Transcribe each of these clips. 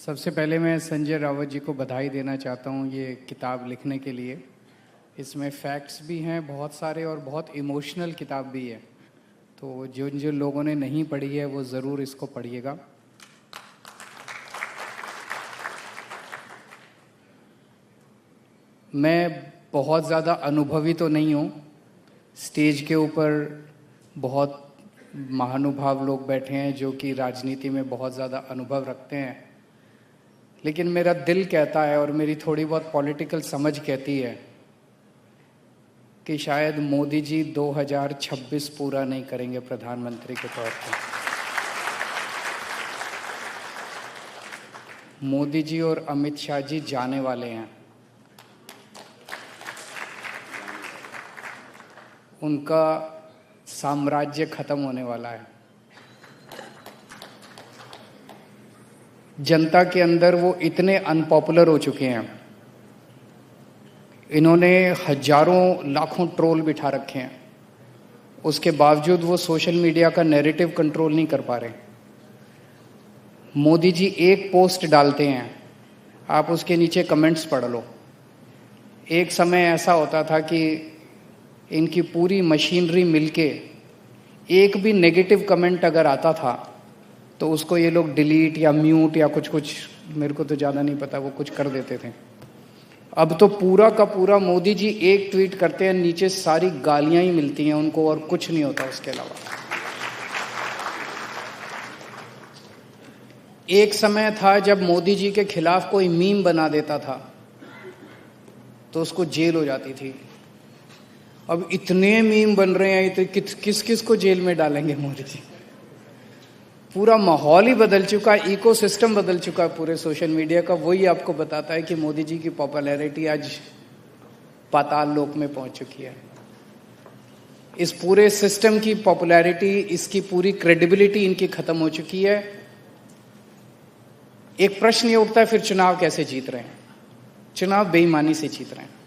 सबसे पहले मैं संजय रावत जी को बधाई देना चाहता हूँ ये किताब लिखने के लिए। इसमें फैक्ट्स भी हैं बहुत सारे और बहुत इमोशनल किताब भी है, तो जो लोगों ने नहीं पढ़ी है वो ज़रूर इसको पढ़िएगा। मैं बहुत ज़्यादा अनुभवी तो नहीं हूँ, स्टेज के ऊपर बहुत महानुभाव लोग बैठे हैं जो कि राजनीति में बहुत ज़्यादा अनुभव रखते हैं, लेकिन मेरा दिल कहता है और मेरी थोड़ी बहुत पॉलिटिकल समझ कहती है कि शायद मोदी जी 2026 पूरा नहीं करेंगे प्रधानमंत्री के तौर पर। मोदी जी और अमित शाह जी जाने वाले हैं, उनका साम्राज्य खत्म होने वाला है। जनता के अंदर वो इतने अनपॉपुलर हो चुके हैं, इन्होंने हजारों लाखों ट्रोल बिठा रखे हैं, उसके बावजूद वो सोशल मीडिया का नैरेटिव कंट्रोल नहीं कर पा रहे। मोदी जी एक पोस्ट डालते हैं, आप उसके नीचे कमेंट्स पढ़ लो। एक समय ऐसा होता था कि इनकी पूरी मशीनरी मिलके एक भी नेगेटिव कमेंट अगर आता था तो उसको ये लोग डिलीट या म्यूट या कुछ मेरे को तो ज़्यादा नहीं पता, वो कुछ कर देते थे। अब तो पूरा का पूरा मोदी जी एक ट्वीट करते हैं, नीचे सारी गालियां ही मिलती हैं उनको और कुछ नहीं होता उसके अलावा। एक समय था जब मोदी जी के खिलाफ कोई मीम बना देता था तो उसको जेल हो जाती थी। अब इतने मीम बन रहे हैं, इतने किस किस को जेल में डालेंगे मोदी जी। पूरा माहौल ही बदल चुका है, इकोसिस्टम बदल चुका है पूरे सोशल मीडिया का। वही आपको बताता है कि मोदी जी की पॉपुलैरिटी आज पाताल लोक में पहुंच चुकी है। इस पूरे सिस्टम की पॉपुलैरिटी, इसकी पूरी क्रेडिबिलिटी इनकी खत्म हो चुकी है। एक प्रश्न ये उठता है, फिर चुनाव कैसे जीत रहे हैं? चुनाव बेईमानी से जीत रहे हैं।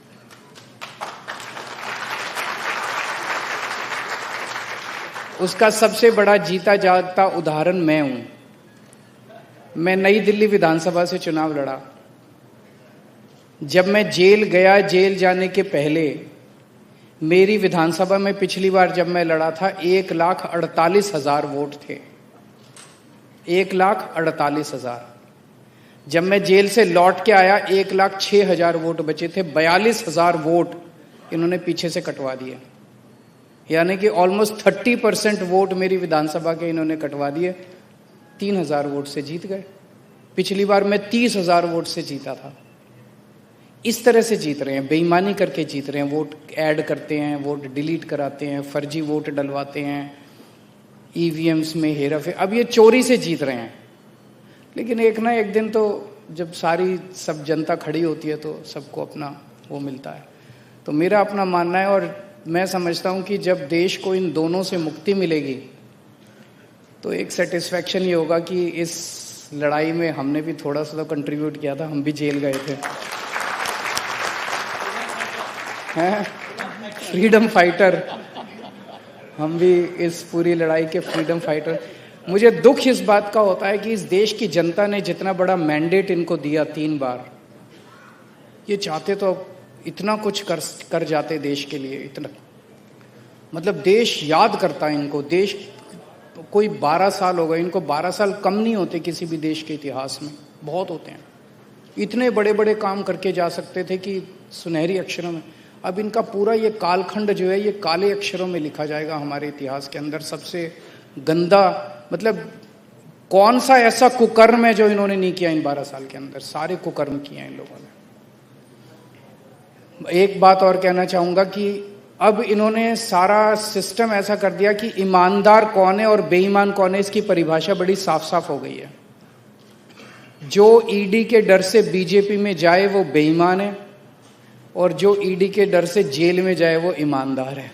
उसका सबसे बड़ा जीता जागता उदाहरण मैं हूं। मैं नई दिल्ली विधानसभा से चुनाव लड़ा। जब मैं जेल गया, जेल जाने के पहले मेरी विधानसभा में पिछली बार जब मैं लड़ा था 1,48,000 वोट थे। 1,48,000। जब मैं जेल से लौट के आया 1,06,000 वोट बचे थे। 42,000 वोट इन्होंने पीछे से कटवा दिए, यानी कि ऑलमोस्ट 30% वोट मेरी विधानसभा के इन्होंने कटवा दिए। 3,000 वोट से जीत गए। पिछली बार मैं 30,000 वोट से जीता था। इस तरह से जीत रहे हैं, बेईमानी करके जीत रहे हैं। वोट ऐड करते हैं, वोट डिलीट कराते हैं, फर्जी वोट डलवाते हैं, ईवीएम्स में हेरा फेरी। अब ये चोरी से जीत रहे हैं। लेकिन एक ना एक दिन तो जब सब जनता खड़ी होती है तो सबको अपना वो मिलता है। तो मेरा अपना मानना है और मैं समझता हूं कि जब देश को इन दोनों से मुक्ति मिलेगी तो एक सेटिस्फैक्शन ये होगा कि इस लड़ाई में हमने भी थोड़ा सा तो कंट्रीब्यूट किया था। हम भी जेल गए थे, हैं फ्रीडम फाइटर। हम भी इस पूरी लड़ाई के फ्रीडम फाइटर। मुझे दुख इस बात का होता है कि इस देश की जनता ने जितना बड़ा मैंडेट इनको दिया 3 बार, ये चाहते तो इतना कुछ कर जाते देश के लिए। इतना मतलब देश याद करता है इनको। देश कोई 12 साल हो गए इनको, 12 साल कम नहीं होते किसी भी देश के इतिहास में, बहुत होते हैं। इतने बड़े बड़े काम करके जा सकते थे कि सुनहरी अक्षरों में। अब इनका पूरा ये कालखंड जो है ये काले अक्षरों में लिखा जाएगा हमारे इतिहास के अंदर। सबसे गंदा मतलब कौन सा ऐसा कुकर्म है जो इन्होंने नहीं किया इन 12 साल के अंदर? सारे कुकर्म किए हैं इन लोगों ने। एक बात और कहना चाहूंगा कि अब इन्होंने सारा सिस्टम ऐसा कर दिया कि ईमानदार कौन है और बेईमान कौन है इसकी परिभाषा बड़ी साफ साफ हो गई है। जो ईडी के डर से बीजेपी में जाए वो बेईमान है और जो ईडी के डर से जेल में जाए वो ईमानदार है।